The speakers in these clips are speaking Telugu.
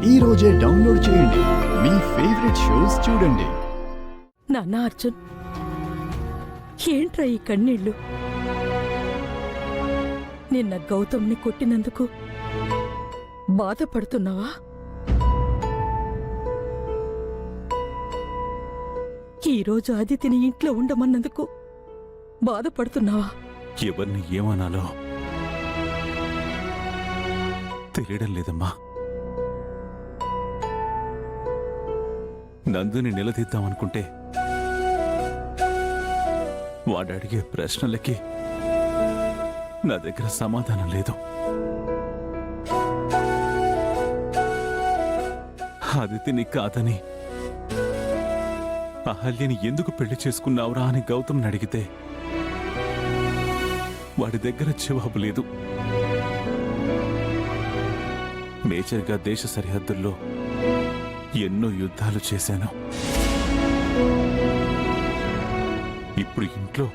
ఈ రోజే డౌన్లోడ్ చేయండి. మీ ఫేవరెట్ షోస్ చూడండి. నాన్న అర్జున్, ఏంట్రా ఈ కన్నీళ్ళు? నిన్న గౌతమ్ని కొట్టినందుకు బాధపడుతున్నావా? ఈరోజు అదితిని ఇంట్లో ఉండమన్నందుకు బాధపడుతున్నావా? ఎవరిని ఏమనాలో తెలియడం లేదమ్మా. నందుని నిలదీద్దామనుకుంటే వాడడిగే ప్రశ్నలకి నా దగ్గర సమాధానం లేదు. అదితిని కాదని అహల్యని ఎందుకు పెళ్లి చేసుకున్నావురా అని గౌతమ్ని అడిగితే వాడి దగ్గర జవాబు లేదు. మేజర్గా దేశ సరిహద్దుల్లో ఎన్నో యుద్ధాలు చేశాను. ఇప్పుడు ఇంట్లో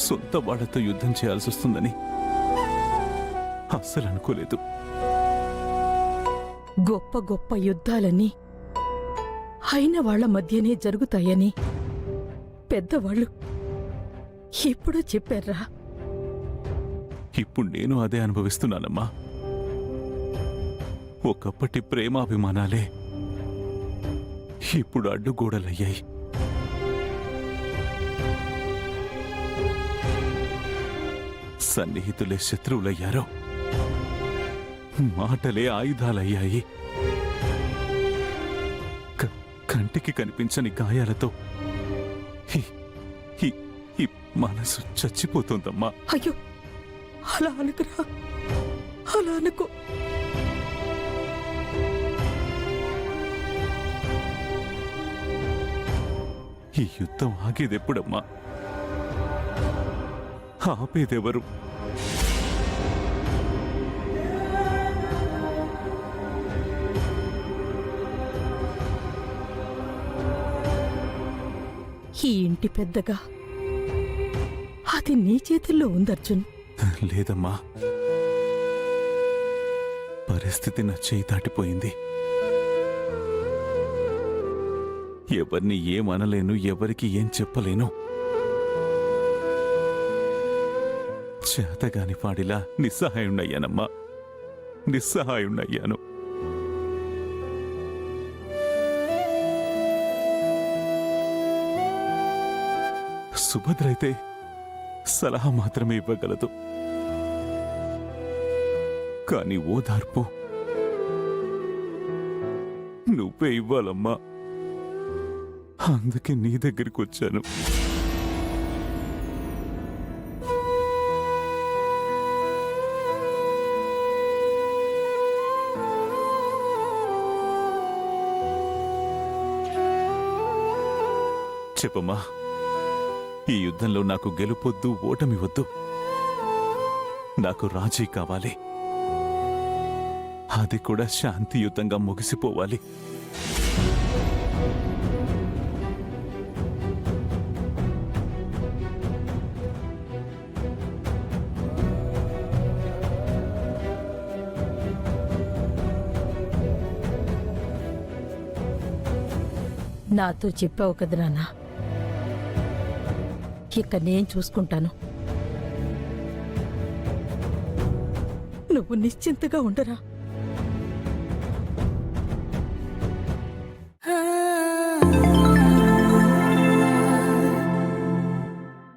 సొంత వాళ్లతో యుద్ధం చేయాల్సి వస్తుందని అస్సలు అనుకోలేదు. గొప్ప గొప్ప యుద్ధాలన్నీ అయిన వాళ్ల మధ్యనే జరుగుతాయని పెద్దవాళ్ళు ఎప్పుడూ చెప్పారా? ఇప్పుడు నేను అదే అనుభవిస్తున్నానమ్మా. ఒకప్పటి ప్రేమాభిమానాలే ఇప్పుడు అడ్డుగోడలయ్యాయి. సన్నిహితులే శత్రువులయ్యారు. మాటలే ఆయుధాలయ్యాయి. కంటికి కనిపించని గాయాలతో ఈ మనసు చచ్చిపోతుందమ్మా. అయ్యో, అలా అనుకురా, అలా అనుకో. ఈ యుద్ధం ఆగేదెప్పుడమ్మా? ఆపేదెవరు? ఈ ఇంటి పెద్దగా అది నీ చేతుల్లో ఉంది అర్జున్. లేదమ్మా, పరిస్థితి నా చేయి దాటిపోయింది. ఎవరిని ఏమనలేను, ఎవరికి ఏం చెప్పలేను. చేతగాని పాడిలా నిస్సహాయుణ్ణయ్యానమ్మా, నిస్సహాయుణ్ణయ్యాను. సుభద్ర అయితే సలహా మాత్రమే ఇవ్వగలదు, కానీ ఓదార్పు నువ్వే ఇవ్వాలమ్మా. అందుకే నీ దగ్గరికి వచ్చాను. చెప్పమ్మా, ఈ యుద్ధంలో నాకు గెలుపొద్దు, ఓటమి వద్దు. నాకు రాజీ కావాలి. అది కూడా శాంతియుతంగా ముగిసిపోవాలి. నాతో చెప్పావు కదా నాన్న, ఇక నేను చూసుకుంటాను. నువ్వు నిశ్చింతగా ఉండరా. ఆ